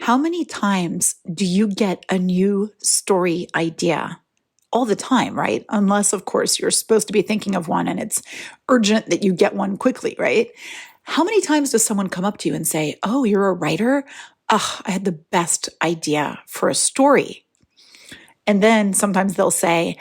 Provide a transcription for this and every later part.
How many times do you get a new story idea? All the time, right? Unless, of course, you're supposed to be thinking of one and it's urgent that you get one quickly, right? How many times does someone come up to you and say, "Oh, you're a writer? Ugh, I had the best idea for a story." And then sometimes they'll say,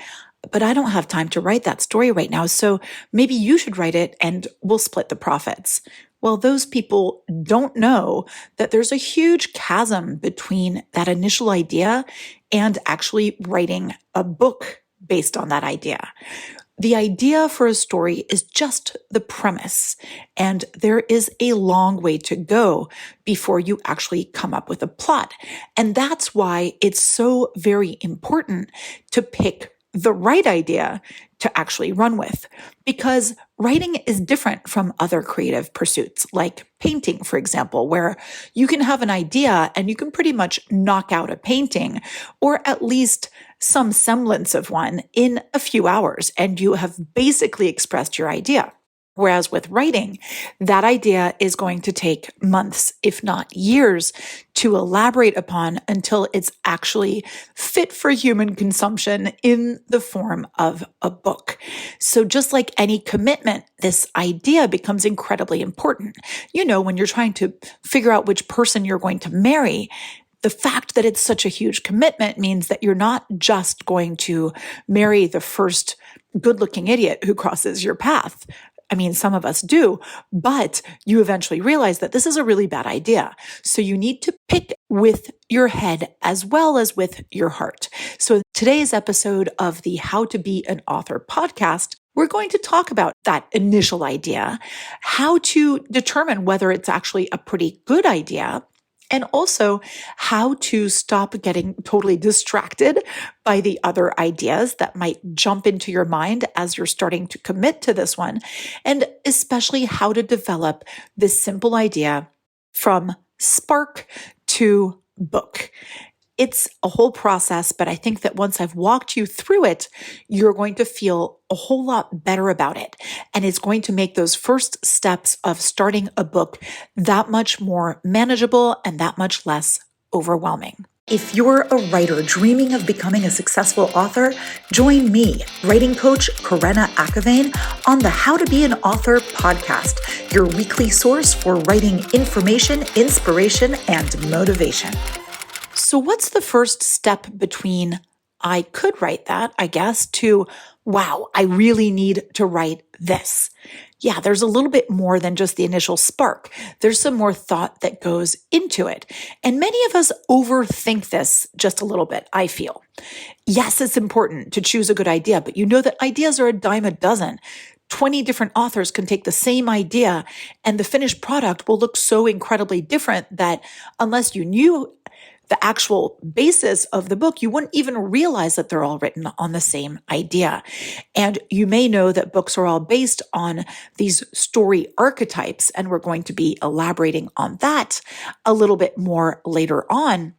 "But I don't have time to write that story right now, so maybe you should write it and we'll split the profits." Well, those people don't know that there's a huge chasm between that initial idea and actually writing a book based on that idea. The idea for a story is just the premise, and there is a long way to go before you actually come up with a plot. And that's why it's so very important to pick the right idea to actually run with, because writing is different from other creative pursuits, like painting, for example, where you can have an idea and you can pretty much knock out a painting, or at least some semblance of one, in a few hours, and you have basically expressed your idea. Whereas with writing, that idea is going to take months, if not years, to elaborate upon until it's actually fit for human consumption in the form of a book. So just like any commitment, this idea becomes incredibly important. You know, when you're trying to figure out which person you're going to marry, the fact that it's such a huge commitment means that you're not just going to marry the first good-looking idiot who crosses your path. I mean, some of us do, but you eventually realize that this is a really bad idea. So you need to pick with your head as well as with your heart. So today's episode of the How to Be an Author podcast, we're going to talk about that initial idea, how to determine whether it's actually a pretty good idea, and also how to stop getting totally distracted by the other ideas that might jump into your mind as you're starting to commit to this one, and especially how to develop this simple idea from spark to book. It's a whole process, but I think that once I've walked you through it, you're going to feel a whole lot better about it. And it's going to make those first steps of starting a book that much more manageable and that much less overwhelming. If you're a writer dreaming of becoming a successful author, join me, writing coach Karenna Akavane, on the How to Be an Author podcast, your weekly source for writing information, inspiration, and motivation. So what's the first step between "I could write that, I guess," to "wow, I really need to write this"? Yeah, there's a little bit more than just the initial spark. There's some more thought that goes into it. And many of us overthink this just a little bit, I feel. Yes, it's important to choose a good idea, but you know that ideas are a dime a dozen. 20 different authors can take the same idea, and the finished product will look so incredibly different that unless you knew the actual basis of the book, you wouldn't even realize that they're all written on the same idea. And you may know that books are all based on these story archetypes, and we're going to be elaborating on that a little bit more later on.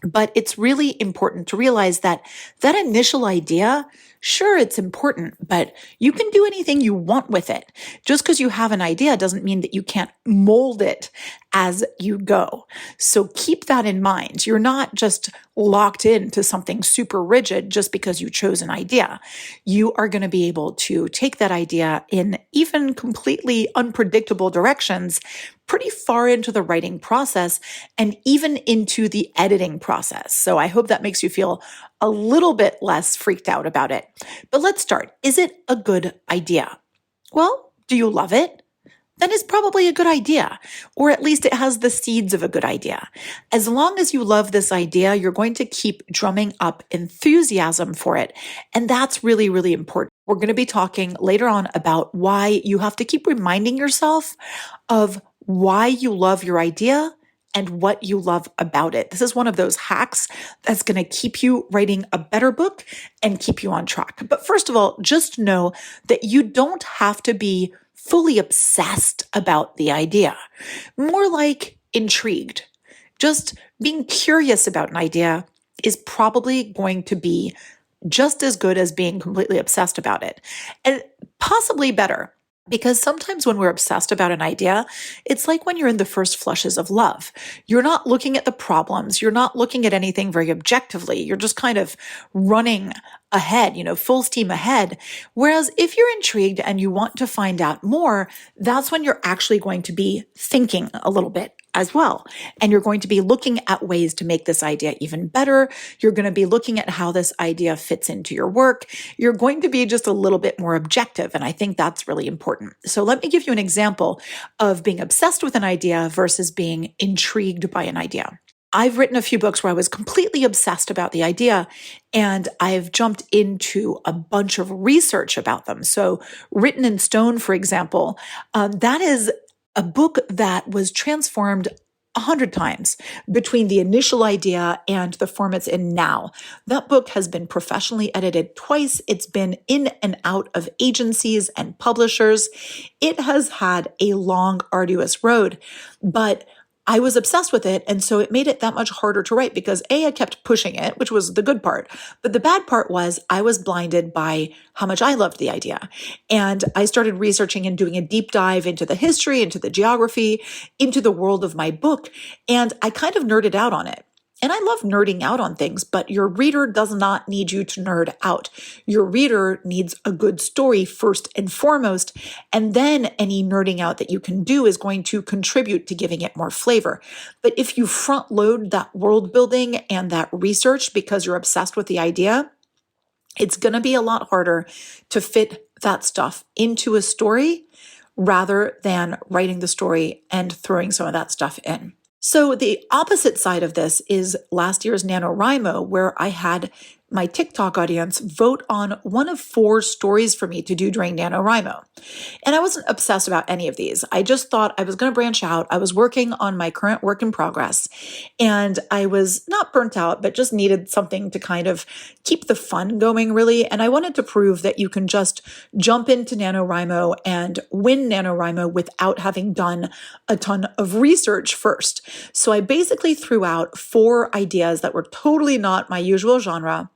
But it's really important to realize that that initial idea, sure, it's important, but you can do anything you want with it. Just because you have an idea doesn't mean that you can't mold it as you go. So keep that in mind. You're not just locked into something super rigid just because you chose an idea. You are going to be able to take that idea in even completely unpredictable directions pretty far into the writing process and even into the editing process. So I hope that makes you feel a little bit less freaked out about it. But let's start. Is it a good idea? Well, do you love it? Then it's probably a good idea, or at least it has the seeds of a good idea. As long as you love this idea, you're going to keep drumming up enthusiasm for it. And that's really, really important. We're going to be talking later on about why you have to keep reminding yourself of why you love your idea and what you love about it. This is one of those hacks that's going to keep you writing a better book and keep you on track. But first of all, just know that you don't have to be fully obsessed about the idea, more like intrigued. Just being curious about an idea is probably going to be just as good as being completely obsessed about it, and possibly better. Because sometimes when we're obsessed about an idea, it's like when you're in the first flushes of love. You're not looking at the problems. You're not looking at anything very objectively. You're just kind of running ahead, full steam ahead. Whereas if you're intrigued and you want to find out more, that's when you're actually going to be thinking a little bit as well. And you're going to be looking at ways to make this idea even better. You're going to be looking at how this idea fits into your work. You're going to be just a little bit more objective. And I think that's really important. So let me give you an example of being obsessed with an idea versus being intrigued by an idea. I've written a few books where I was completely obsessed about the idea, and I've jumped into a bunch of research about them. So Written in Stone, for example, that is a book that was transformed 100 times between the initial idea and the form it's in now. That book has been professionally edited twice. It's been in and out of agencies and publishers. It has had a long, arduous road, but I was obsessed with it. And so it made it that much harder to write because A, I kept pushing it, which was the good part. But the bad part was I was blinded by how much I loved the idea. And I started researching and doing a deep dive into the history, into the geography, into the world of my book. And I kind of nerded out on it. And I love nerding out on things, but your reader does not need you to nerd out. Your reader needs a good story first and foremost, and then any nerding out that you can do is going to contribute to giving it more flavor. But if you front load that world building and that research because you're obsessed with the idea, it's going to be a lot harder to fit that stuff into a story rather than writing the story and throwing some of that stuff in. So the opposite side of this is last year's NaNoWriMo, where I had my TikTok audience vote on one of 4 stories for me to do during NaNoWriMo. And I wasn't obsessed about any of these. I just thought I was going to branch out. I was working on my current work in progress, and I was not burnt out, but just needed something to kind of keep the fun going, really. And I wanted to prove that you can just jump into NaNoWriMo and win NaNoWriMo without having done a ton of research first. So I basically threw out 4 ideas that were totally not my usual genre.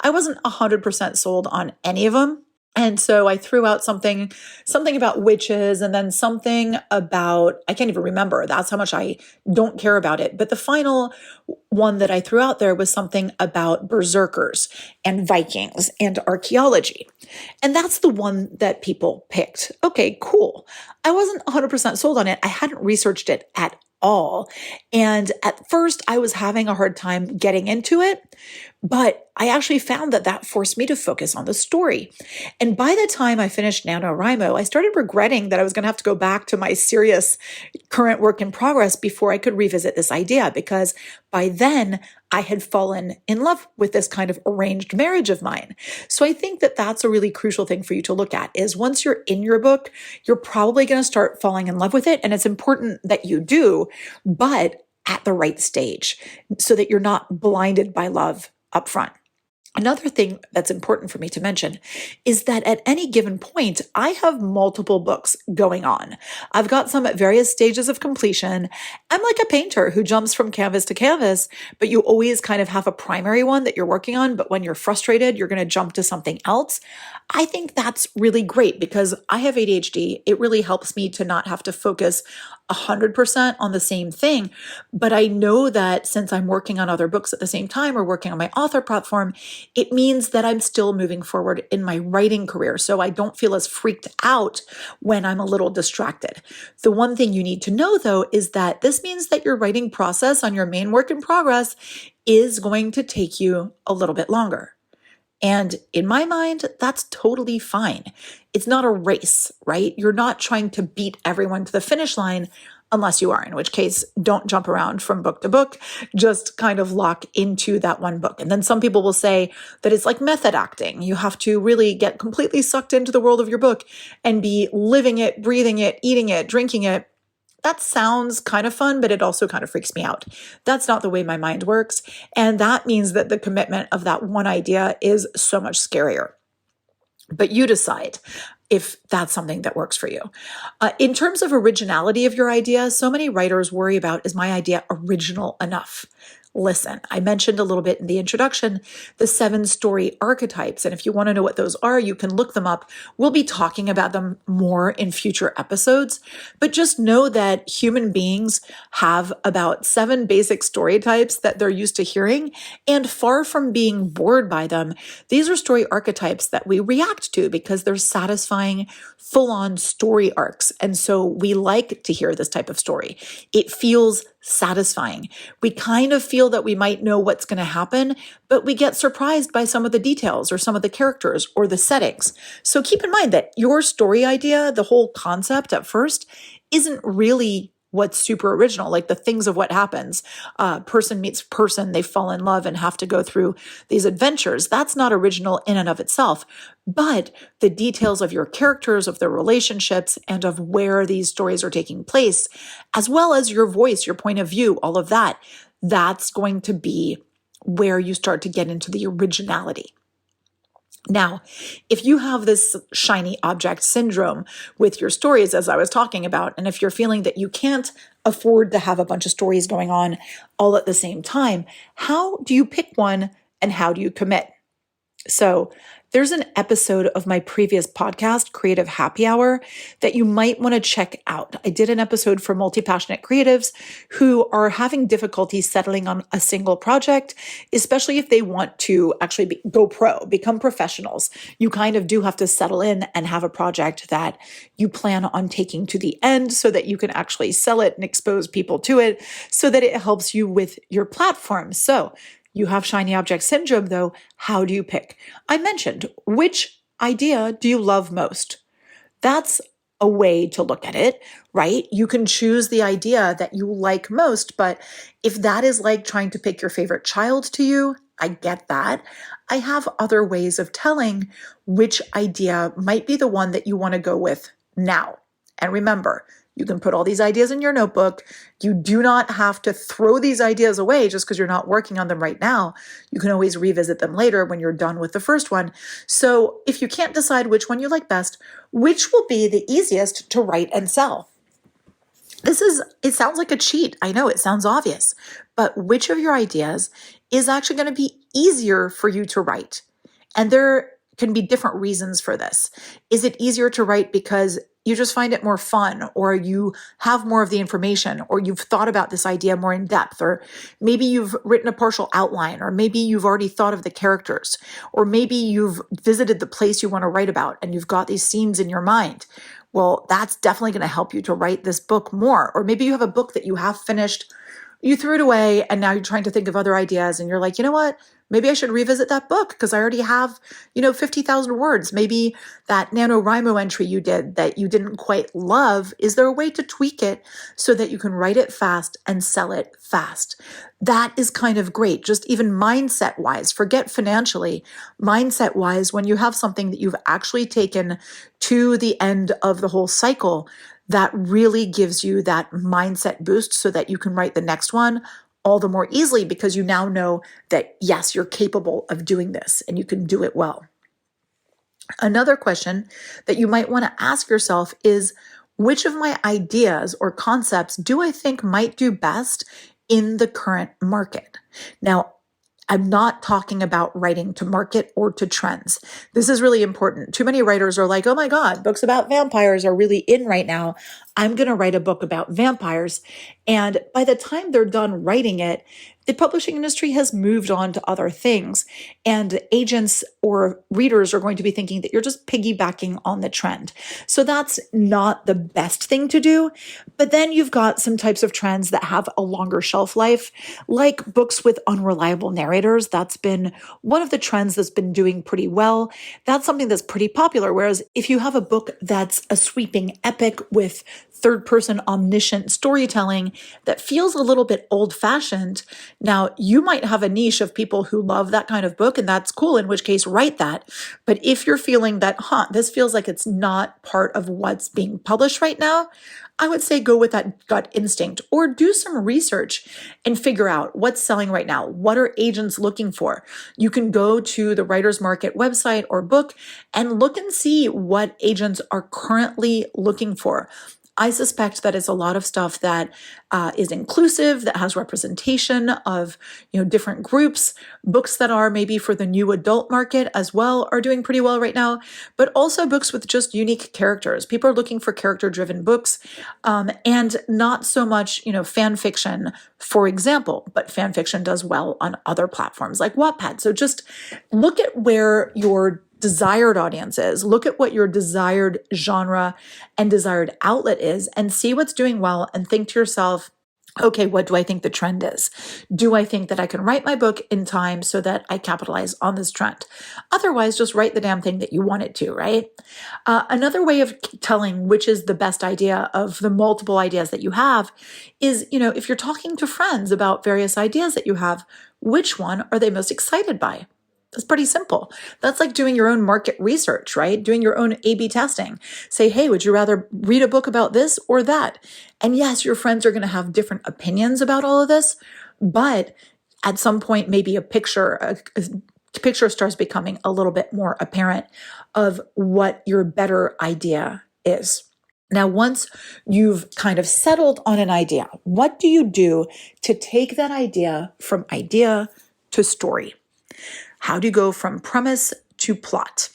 I wasn't 100% sold on any of them. And so I threw out something about witches, and then something about, I can't even remember. That's how much I don't care about it. But the final one that I threw out there was something about berserkers and Vikings and archaeology. And that's the one that people picked. Okay, cool. I wasn't 100% sold on it. I hadn't researched it at all. And at first I was having a hard time getting into it, but I actually found that forced me to focus on the story. And by the time I finished NaNoWriMo, I started regretting that I was going to have to go back to my serious current work in progress before I could revisit this idea, because by then I had fallen in love with this kind of arranged marriage of mine. So I think that that's a really crucial thing for you to look at is once you're in your book, you're probably going to start falling in love with it. And it's important that you do, but at the right stage so that you're not blinded by love up front. Another thing that's important for me to mention is that at any given point, I have multiple books going on. I've got some at various stages of completion. I'm like a painter who jumps from canvas to canvas, but you always kind of have a primary one that you're working on. But when you're frustrated, you're going to jump to something else. I think that's really great because I have ADHD. It really helps me to not have to focus 100% on the same thing. But I know that since I'm working on other books at the same time or working on my author platform, it means that I'm still moving forward in my writing career. So I don't feel as freaked out when I'm a little distracted. The one thing you need to know, though, is that this means that your writing process on your main work in progress is going to take you a little bit longer. And in my mind, that's totally fine. It's not a race, right? You're not trying to beat everyone to the finish line unless you are, in which case, don't jump around from book to book. Just kind of lock into that one book. And then some people will say that it's like method acting. You have to really get completely sucked into the world of your book and be living it, breathing it, eating it, drinking it. That sounds kind of fun, but it also kind of freaks me out. That's not the way my mind works. And that means that the commitment of that one idea is so much scarier. But you decide if that's something that works for you. In terms of originality of your idea, so many writers worry about, is my idea original enough? Listen, I mentioned a little bit in the introduction the 7 story archetypes. And if you want to know what those are, you can look them up. We'll be talking about them more in future episodes. But just know that human beings have about 7 basic story types that they're used to hearing. And far from being bored by them, these are story archetypes that we react to because they're satisfying, full on story arcs. And so we like to hear this type of story. It feels satisfying. We kind of feel that we might know what's going to happen, but we get surprised by some of the details or some of the characters or the settings. So keep in mind that your story idea, the whole concept at first, isn't really what's super original, like the things of what happens. Person meets person, they fall in love and have to go through these adventures. That's not original in and of itself. But the details of your characters, of their relationships, and of where these stories are taking place, as well as your voice, your point of view, all of that, that's going to be where you start to get into the originality. Now, if you have this shiny object syndrome with your stories, as I was talking about, and if you're feeling that you can't afford to have a bunch of stories going on all at the same time, how do you pick one and how do you commit? So there's an episode of my previous podcast, Creative Happy Hour, that you might want to check out. I did an episode for multi-passionate creatives who are having difficulty settling on a single project, especially if they want to actually go pro, become professionals. You kind of do have to settle in and have a project that you plan on taking to the end so that you can actually sell it and expose people to it so that it helps you with your platform. So you have shiny object syndrome, though. How do you pick? I mentioned, which idea do you love most? That's a way to look at it, right? You can choose the idea that you like most, but if that is like trying to pick your favorite child to you, I get that. I have other ways of telling which idea might be the one that you want to go with now. And remember, you can put all these ideas in your notebook. You do not have to throw these ideas away just because you're not working on them right now. You can always revisit them later when you're done with the first one. So if you can't decide which one you like best, which will be the easiest to write and sell? It sounds like a cheat. I know it sounds obvious, but which of your ideas is actually going to be easier for you to write? And there can be different reasons for this. Is it easier to write because you just find it more fun, or you have more of the information, or you've thought about this idea more in depth, or maybe you've written a partial outline, or maybe you've already thought of the characters, or maybe you've visited the place you want to write about and you've got these scenes in your mind? Well, that's definitely going to help you to write this book more. Or maybe you have a book that you have finished, you threw it away, and now you're trying to think of other ideas, and you're like, you know what? Maybe I should revisit that book because I already have, 50,000 words. Maybe that NaNoWriMo entry you did that you didn't quite love, is there a way to tweak it so that you can write it fast and sell it fast? That is kind of great. Just even mindset-wise, forget financially, mindset-wise, when you have something that you've actually taken to the end of the whole cycle, that really gives you that mindset boost so that you can write the next one all the more easily because you now know that, yes, you're capable of doing this and you can do it well. Another question that you might want to ask yourself is, which of my ideas or concepts do I think might do best in the current market? Now, I'm not talking about writing to market or to trends. This is really important. Too many writers are like, oh my God, books about vampires are really in right now. I'm going to write a book about vampires. And by the time they're done writing it, the publishing industry has moved on to other things. And agents or readers are going to be thinking that you're just piggybacking on the trend. So that's not the best thing to do. But then you've got some types of trends that have a longer shelf life, like books with unreliable narrators. That's been one of the trends that's been doing pretty well. That's something that's pretty popular. Whereas if you have a book that's a sweeping epic with third-person omniscient storytelling that feels a little bit old-fashioned, now you might have a niche of people who love that kind of book, and that's cool, in which case write that. But if you're feeling that, this feels like it's not part of what's being published right now, I would say go with that gut instinct or do some research and figure out what's selling right now. What are agents looking for? You can go to the Writer's Market website or book and look and see what agents are currently looking for. I suspect that it's a lot of stuff that is inclusive, that has representation of, different groups. Books that are maybe for the new adult market as well are doing pretty well right now, but also books with just unique characters. People are looking for character-driven books, and not so much, fan fiction, for example, but fan fiction does well on other platforms like Wattpad. So just look at where your desired audience is, look at what your desired genre and desired outlet is, and see what's doing well, and think to yourself, okay, what do I think the trend is? Do I think that I can write my book in time so that I capitalize on this trend? Otherwise, just write the damn thing that you want it to, right? Another way of telling which is the best idea of the multiple ideas that you have is, if you're talking to friends about various ideas that you have, which one are they most excited by? That's pretty simple. That's like doing your own market research, right? Doing your own A/B testing. Say, hey, would you rather read a book about this or that? And yes, your friends are going to have different opinions about all of this, but at some point, maybe a picture starts becoming a little bit more apparent of what your better idea is. Now, once you've kind of settled on an idea, what do you do to take that idea from idea to story? How do you go from premise to plot?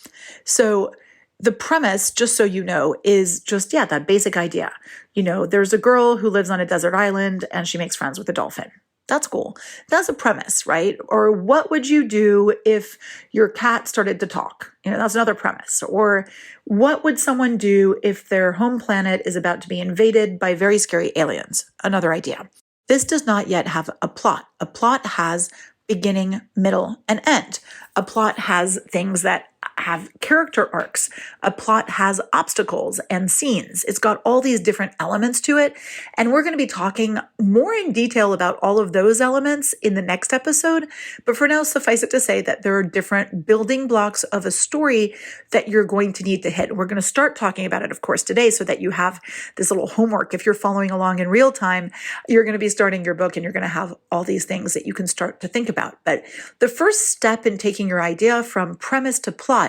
So the premise, just so you know, is just, that basic idea. There's a girl who lives on a desert island and she makes friends with a dolphin. That's cool. That's a premise, right? Or what would you do if your cat started to talk? That's another premise. Or what would someone do if their home planet is about to be invaded by very scary aliens? Another idea. This does not yet have a plot. A plot has beginning, middle, and end. A plot has things that have character arcs. A plot has obstacles and scenes. It's got all these different elements to it. And we're going to be talking more in detail about all of those elements in the next episode. But for now, suffice it to say that there are different building blocks of a story that you're going to need to hit. We're going to start talking about it, of course, today so that you have this little homework. If you're following along in real time, you're going to be starting your book and you're going to have all these things that you can start to think about. But the first step in taking your idea from premise to plot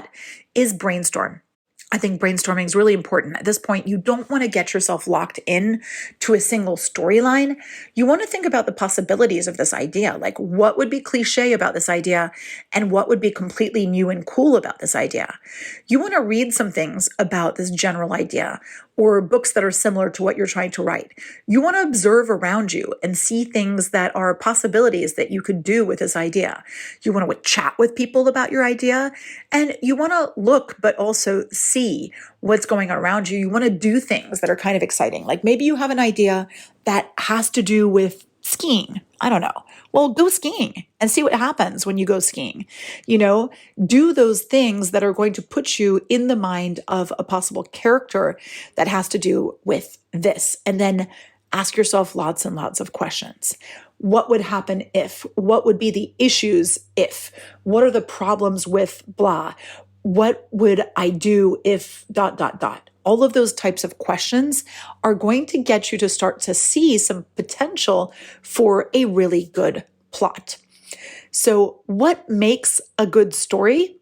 is brainstorm. I think brainstorming is really important. At this point, you don't want to get yourself locked in to a single storyline. You want to think about the possibilities of this idea. Like, what would be cliche about this idea and what would be completely new and cool about this idea? You want to read some things about this general idea or books that are similar to what you're trying to write. You want to observe around you and see things that are possibilities that you could do with this idea. You want to chat with people about your idea, and you want to look but also see what's going on around you. You want to do things that are kind of exciting. Like maybe you have an idea that has to do with skiing. I don't know. Well, go skiing and see what happens when you go skiing. Do those things that are going to put you in the mind of a possible character that has to do with this. And then ask yourself lots and lots of questions. What would happen if? What would be the issues if? What are the problems with blah? What would I do if ... All of those types of questions are going to get you to start to see some potential for a really good plot. So what makes a good story?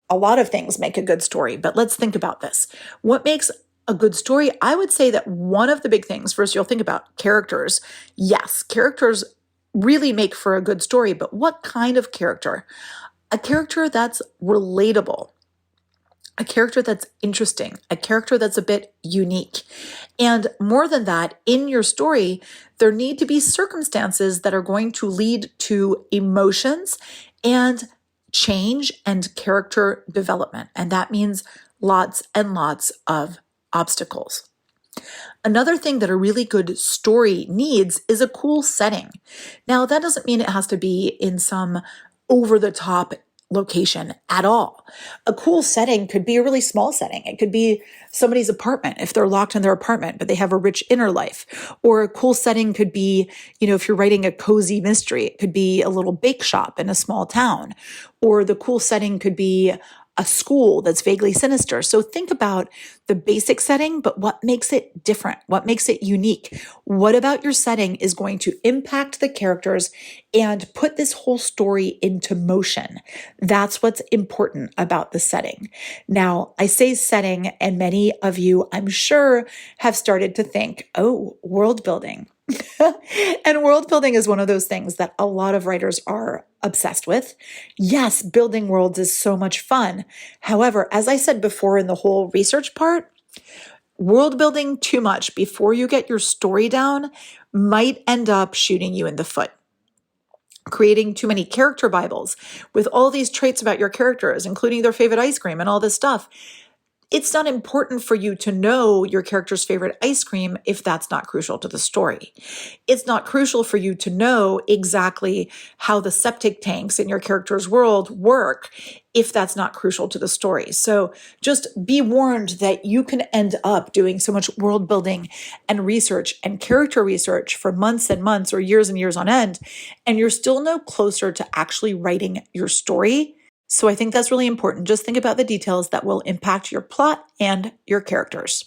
A lot of things make a good story, but let's think about this. What makes a good story? I would say that one of the big things, first you'll think about characters. Yes, characters really make for a good story, but what kind of character? A character that's relatable. A character that's interesting, a character that's a bit unique. And more than that, in your story, there need to be circumstances that are going to lead to emotions and change and character development. And that means lots and lots of obstacles. Another thing that a really good story needs is a cool setting. Now, that doesn't mean it has to be in some over-the-top location at all. A cool setting could be a really small setting. It could be somebody's apartment if they're locked in their apartment, but they have a rich inner life. Or a cool setting could be, if you're writing a cozy mystery, it could be a little bake shop in a small town. Or the cool setting could be a school that's vaguely sinister. So think about the basic setting, but what makes it different? What makes it unique? What about your setting is going to impact the characters and put this whole story into motion? That's what's important about the setting. Now, I say setting, and many of you, I'm sure, have started to think, oh, world building. And world building is one of those things that a lot of writers are obsessed with. Yes, building worlds is so much fun. However, as I said before in the whole research part, world building too much before you get your story down might end up shooting you in the foot. Creating too many character Bibles with all these traits about your characters, including their favorite ice cream and all this stuff. It's not important for you to know your character's favorite ice cream if that's not crucial to the story. It's not crucial for you to know exactly how the septic tanks in your character's world work if that's not crucial to the story. So just be warned that you can end up doing so much world building and research and character research for months and months or years and years on end, and you're still no closer to actually writing your story. So I think that's really important. Just think about the details that will impact your plot and your characters.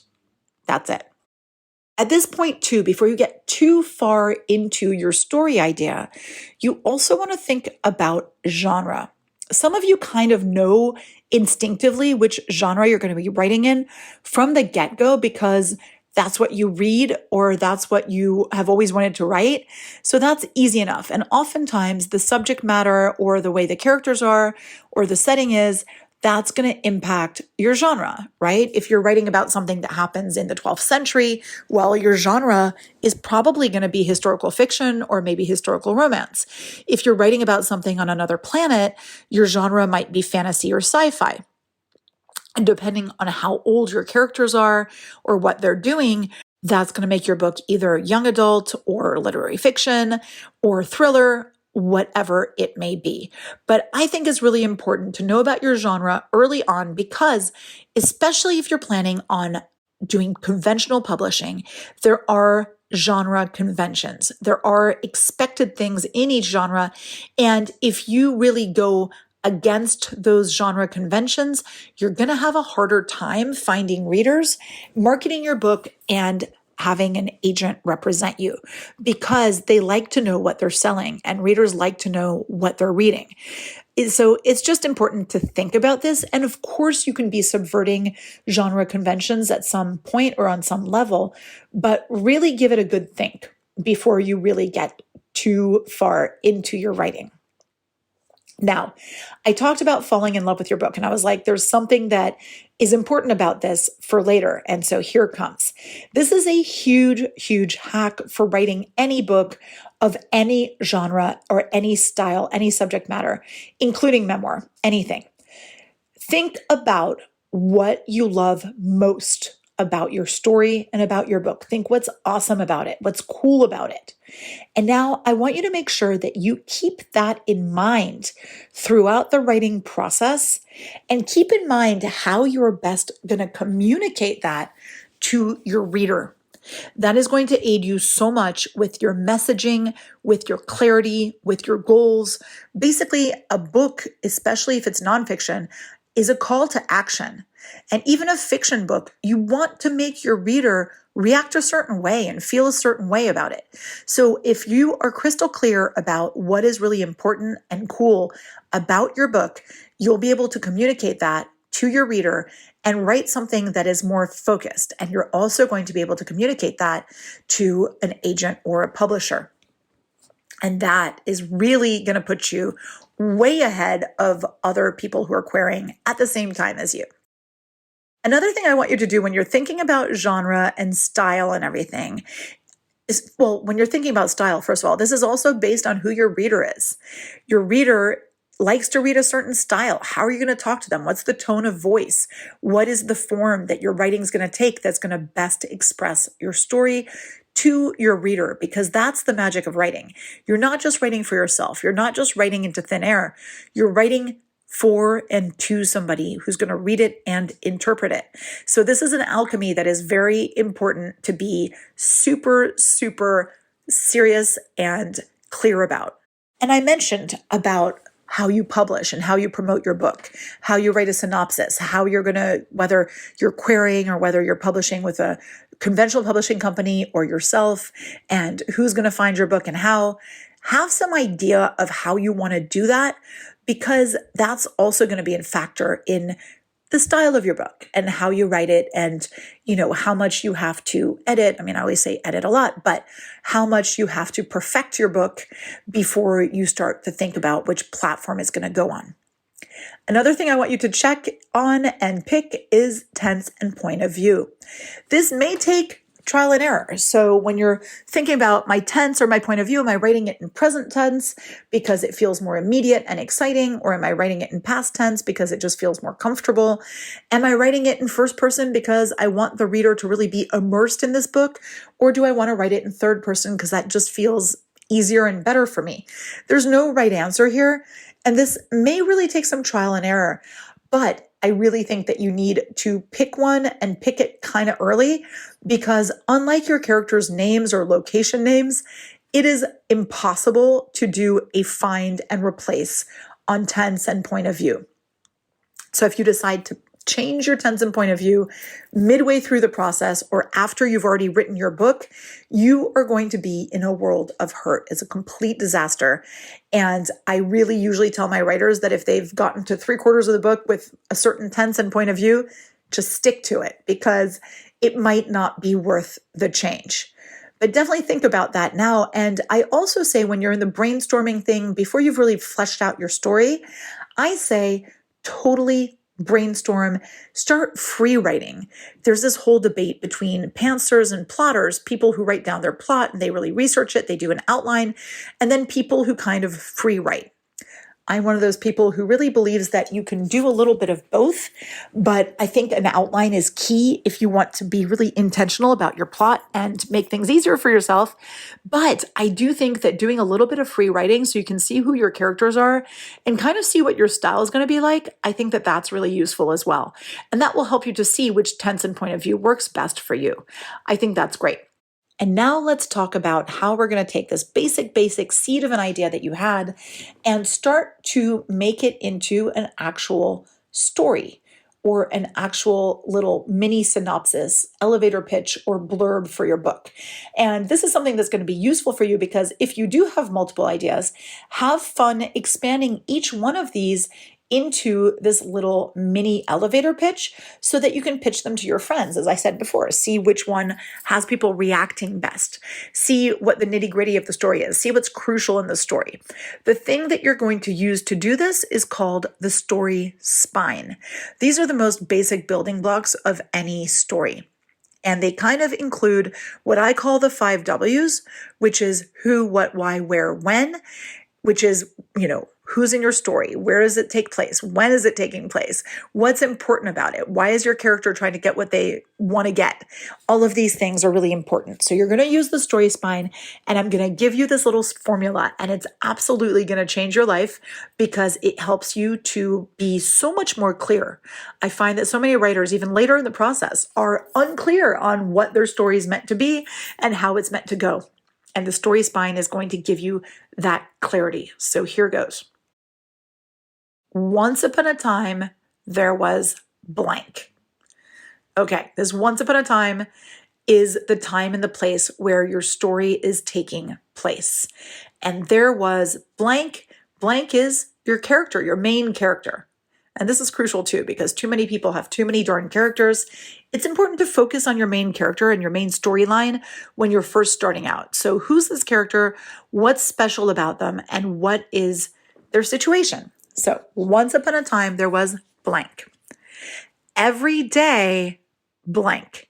That's it. At this point, too, before you get too far into your story idea, you also want to think about genre. Some of you kind of know instinctively which genre you're going to be writing in from the get-go because that's what you read or that's what you have always wanted to write. So that's easy enough. And oftentimes the subject matter or the way the characters are or the setting is, that's going to impact your genre, right? If you're writing about something that happens in the 12th century, well, your genre is probably going to be historical fiction or maybe historical romance. If you're writing about something on another planet, your genre might be fantasy or sci-fi. And depending on how old your characters are or what they're doing, that's going to make your book either young adult or literary fiction or thriller, whatever it may be. But I think it's really important to know about your genre early on because, especially if you're planning on doing conventional publishing, there are genre conventions. There are expected things in each genre. And if you really go against those genre conventions, you're going to have a harder time finding readers, marketing your book, and having an agent represent you because they like to know what they're selling and readers like to know what they're reading. So it's just important to think about this. And of course, you can be subverting genre conventions at some point or on some level, but really give it a good think before you really get too far into your writing. Now, I talked about falling in love with your book, and I was like, there's something that is important about this for later. And so here it comes. This is a huge, huge hack for writing any book of any genre or any style, any subject matter, including memoir, anything. Think about what you love most about your story and about your book. Think what's awesome about it, what's cool about it. And now I want you to make sure that you keep that in mind throughout the writing process and keep in mind how you're best going to communicate that to your reader. That is going to aid you so much with your messaging, with your clarity, with your goals. Basically, a book, especially if it's nonfiction, is a call to action. And even a fiction book, you want to make your reader react a certain way and feel a certain way about it. So if you are crystal clear about what is really important and cool about your book, you'll be able to communicate that to your reader and write something that is more focused. And you're also going to be able to communicate that to an agent or a publisher. And that is really going to put you way ahead of other people who are querying at the same time as you. Another thing I want you to do when you're thinking about genre and style and everything is, well, when you're thinking about style, first of all, this is also based on who your reader is. Your reader likes to read a certain style. How are you going to talk to them? What's the tone of voice? What is the form that your writing is going to take that's going to best express your story to your reader? Because that's the magic of writing. You're not just writing for yourself. You're not just writing into thin air. You're writing for and to somebody who's going to read it and interpret it. So this is an alchemy that is very important to be super, super serious and clear about. And I mentioned about how you publish and how you promote your book, how you write a synopsis, how you're going to, whether you're querying or whether you're publishing with a conventional publishing company or yourself, and who's going to find your book and how. Have some idea of how you want to do that, because that's also going to be a factor in the style of your book and how you write it, and how much you have to edit. I mean, I always say edit a lot, but how much you have to perfect your book before you start to think about which platform it's going to go on. Another thing I want you to check on and pick is tense and point of view. This may take trial and error. So when you're thinking about my tense or my point of view, am I writing it in present tense because it feels more immediate and exciting? Or am I writing it in past tense because it just feels more comfortable? Am I writing it in first person because I want the reader to really be immersed in this book? Or do I want to write it in third person because that just feels easier and better for me? There's no right answer here. And this may really take some trial and error, but I really think that you need to pick one and pick it kind of early, because unlike your characters' names or location names, it is impossible to do a find and replace on tense and point of view. So if you decide to change your tense and point of view midway through the process or after you've already written your book, you are going to be in a world of hurt. It's a complete disaster. And I really usually tell my writers that if they've gotten to 3/4 of the book with a certain tense and point of view, just stick to it, because it might not be worth the change. But definitely think about that now. And I also say, when you're in the brainstorming thing, before you've really fleshed out your story, I say totally brainstorm, start free writing. There's this whole debate between pantsers and plotters, people who write down their plot and they really research it, they do an outline, and then people who kind of free write. I'm one of those people who really believes that you can do a little bit of both, but I think an outline is key if you want to be really intentional about your plot and make things easier for yourself. But I do think that doing a little bit of free writing so you can see who your characters are and kind of see what your style is going to be like, I think that that's really useful as well. And that will help you to see which tense and point of view works best for you. I think that's great. And now let's talk about how we're going to take this basic seed of an idea that you had and start to make it into an actual story or an actual little mini synopsis, elevator pitch, or blurb for your book. And this is something that's going to be useful for you, because if you do have multiple ideas, have fun expanding each one of these into this little mini elevator pitch so that you can pitch them to your friends. As I said before, see which one has people reacting best. See what the nitty-gritty of the story is. See what's crucial in the story. The thing that you're going to use to do this is called the story spine. These are the most basic building blocks of any story. And they kind of include what I call the 5 W's, which is who, what, why, where, when, which is, who's in your story? Where does it take place? When is it taking place? What's important about it? Why is your character trying to get what they want to get? All of these things are really important. So you're going to use the story spine, and I'm going to give you this little formula, and it's absolutely going to change your life because it helps you to be so much more clear. I find that so many writers, even later in the process, are unclear on what their story is meant to be and how it's meant to go. And the story spine is going to give you that clarity. So here goes. Once upon a time, there was blank. Okay, this once upon a time is the time and the place where your story is taking place. And there was blank. Blank is your character, your main character. And this is crucial too, because too many people have too many darn characters. It's important to focus on your main character and your main storyline when you're first starting out. So who's this character? What's special about them? And what is their situation? So once upon a time, there was blank. Every day, blank.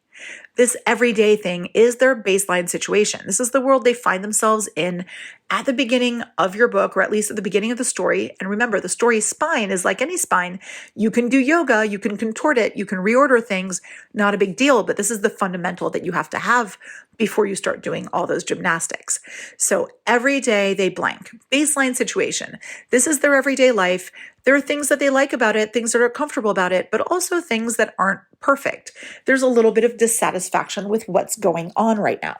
This everyday thing is their baseline situation. This is the world they find themselves in at the beginning of your book, or at least at the beginning of the story. And remember, the story spine is like any spine. You can do yoga, you can contort it, you can reorder things, not a big deal, but this is the fundamental that you have to have before you start doing all those gymnastics. So every day they blank. Baseline situation. This is their everyday life. There are things that they like about it, things that are comfortable about it, but also things that aren't perfect. There's a little bit of dissatisfaction with what's going on right now.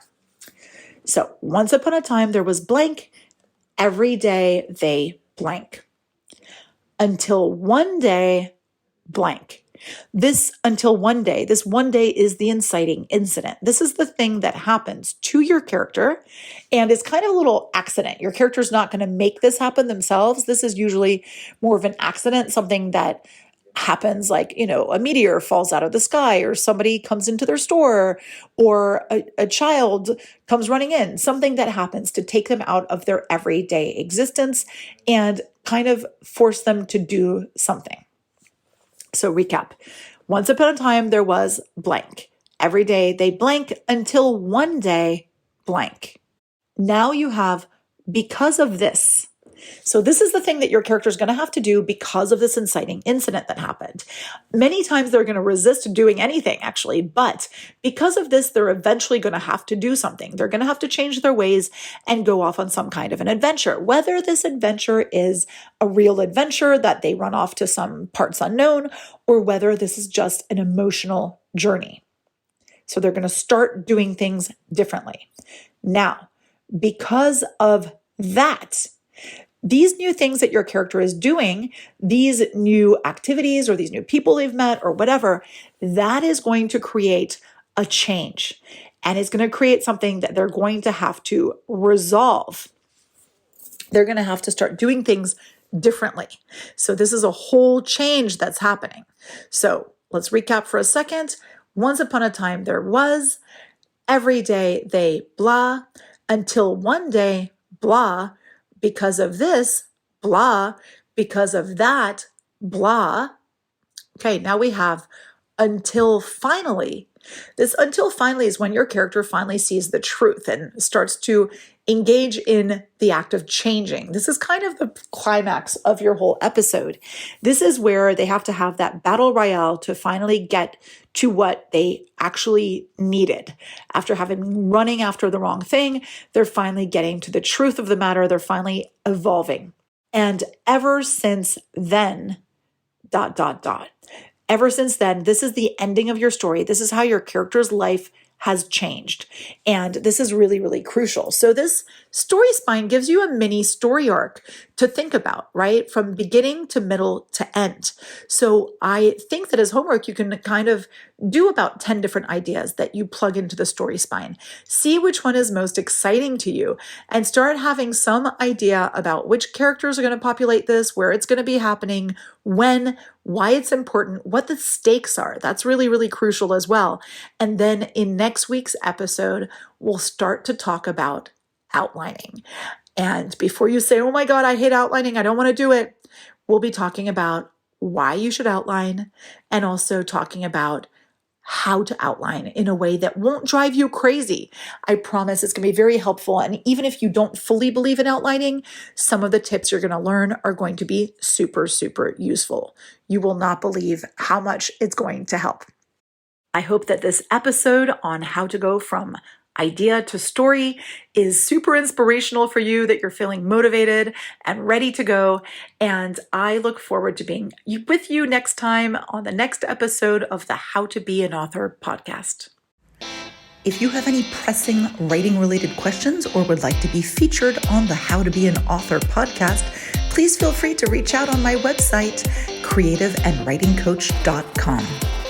So once upon a time, there was blank. Every day they blank. until one day, blank. This one day is the inciting incident. This is the thing that happens to your character, and it's kind of a little accident. Your character's not going to make this happen themselves. This is usually more of an accident, something that happens, like, a meteor falls out of the sky, or somebody comes into their store, or a child comes running in, something that happens to take them out of their everyday existence and kind of force them to do something. So recap. Once upon a time, there was blank. Every day they blank until one day, blank. Now you have because of this. So this is the thing that your character is going to have to do because of this inciting incident that happened. Many times they're going to resist doing anything, actually, but because of this, they're eventually going to have to do something. They're going to have to change their ways and go off on some kind of an adventure. Whether this adventure is a real adventure that they run off to some parts unknown, or whether this is just an emotional journey. So they're going to start doing things differently. Now, because of that, these new things that your character is doing, these new activities or these new people they've met or whatever, that is going to create a change. And it's going to create something that they're going to have to resolve. They're going to have to start doing things differently. So this is a whole change that's happening. So let's recap for a second. Once upon a time, there was, every day they blah, until one day, blah, because of this, blah, because of that, blah. Okay, now we have until finally. This until finally is when your character finally sees the truth and starts to engage in the act of changing. This is kind of the climax of your whole episode. This is where they have to have that battle royale to finally get to what they actually needed. After running after the wrong thing, they're finally getting to the truth of the matter. They're finally evolving. And ever since then, ... Ever since then, this is the ending of your story. This is how your character's life has changed. And this is really, really crucial. So this story spine gives you a mini story arc to think about, right? From beginning to middle to end. So I think that as homework, you can kind of do about 10 different ideas that you plug into the story spine. See which one is most exciting to you and start having some idea about which characters are going to populate this, where it's going to be happening, when, why it's important, what the stakes are. That's really, really crucial as well. And then in next week's episode, we'll start to talk about outlining. And before you say, oh my God, I hate outlining, I don't want to do it, we'll be talking about why you should outline and also talking about how to outline in a way that won't drive you crazy. I promise it's going to be very helpful. And even if you don't fully believe in outlining, some of the tips you're going to learn are going to be super, super useful. You will not believe how much it's going to help. I hope that this episode on how to go from idea to story is super inspirational for you, that you're feeling motivated and ready to go. And I look forward to being with you next time on the next episode of the How to Be an Author podcast. If you have any pressing writing-related questions or would like to be featured on the How to Be an Author podcast, please feel free to reach out on my website, creativeandwritingcoach.com.